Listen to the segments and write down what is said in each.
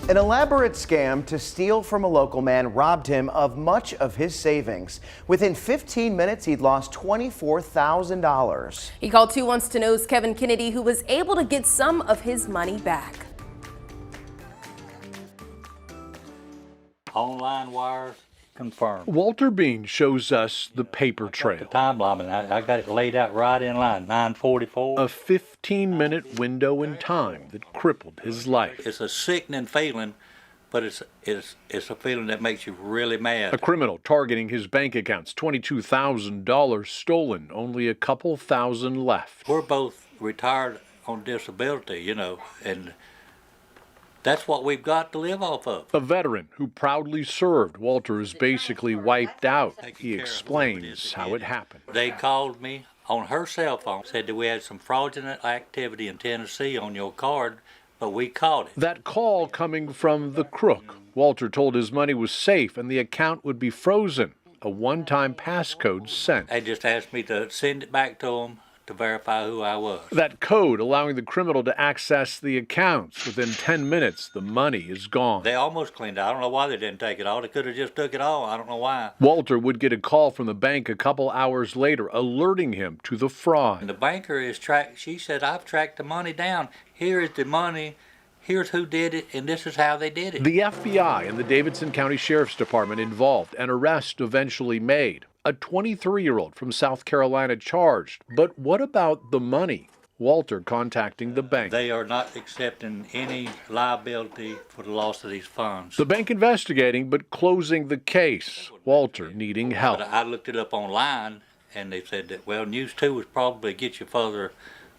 An elaborate scam to steal from a local man robbed him of much of his savings. Within 15 minutes, he'd lost $24,000. He called 2 Wants to Know's Kevin Kennedy, who was able to get some of his money back. Online wires confirmed. Walter Bean shows us the paper trail. The timeline, I got it laid out right in line, 9:44. A 15-minute window in time that crippled his life. It's a sickening feeling, but it's a feeling that makes you really mad. A criminal targeting his bank accounts, $22,000 stolen, only a couple thousand left. We're both retired on disability, you know, and that's what we've got to live off of. A veteran who proudly served, Walter is basically wiped out. He explains how it happened. They called me on her cell phone, said that we had some fraudulent activity in Tennessee on your card, but we caught it. That call coming from the crook. Walter told his money was safe and the account would be frozen. A one-time passcode sent. They just asked me to send it back to them to verify who I was. That code allowing the criminal to access the accounts. Within 10 minutes, the money is gone. They almost cleaned it. I don't know why they didn't take it all. They could have just took it all. I don't know why. Walter would get a call from the bank a couple hours later, alerting him to the fraud. And the banker is she said, I've tracked the money down. Here is the money. Here's who did it, and this is how they did it. The FBI and the Davidson County Sheriff's Department involved. An arrest eventually made. A 23-year-old from South Carolina charged. But what about the money? Walter contacting the bank. They are not accepting any liability for the loss of these funds. The bank investigating but closing the case. Walter needing help. But I looked it up online, and they said that, well, News 2 would probably get you further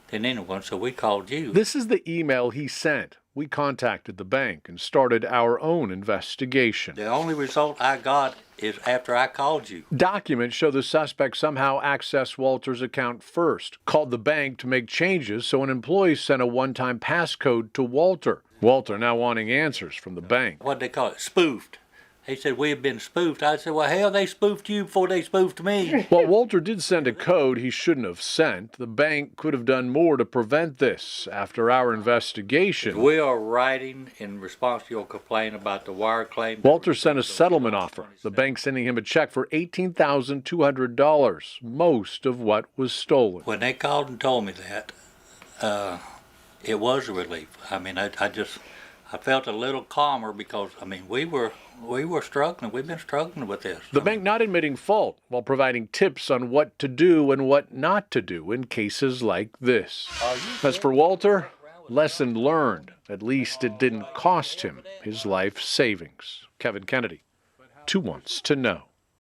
than anyone, so we called you. This is the email he sent. We contacted the bank and started our own investigation. The only result I got is after I called you. Documents show the suspect somehow accessed Walter's account first, called the bank to make changes, so an employee sent a one-time passcode to Walter. Walter now wanting answers from the bank. What'd they call it? Spoofed. He said, we have been spoofed. I said, well, hell, they spoofed you before they spoofed me. While Walter did send a code he shouldn't have sent, the bank could have done more to prevent this. After our investigation, we are writing in response to your complaint about the wire claim. Walter sent a settlement offer, the bank sending him a check for $18,200, most of what was stolen. When they called and told me that, it was a relief. I mean, I felt a little calmer because, I mean, we were struggling. We've been struggling with this. The bank not admitting fault while providing tips on what to do and what not to do in cases like this. As for Walter, lesson learned. At least it didn't cost him his life savings. Kevin Kennedy, 2 Wants to Know.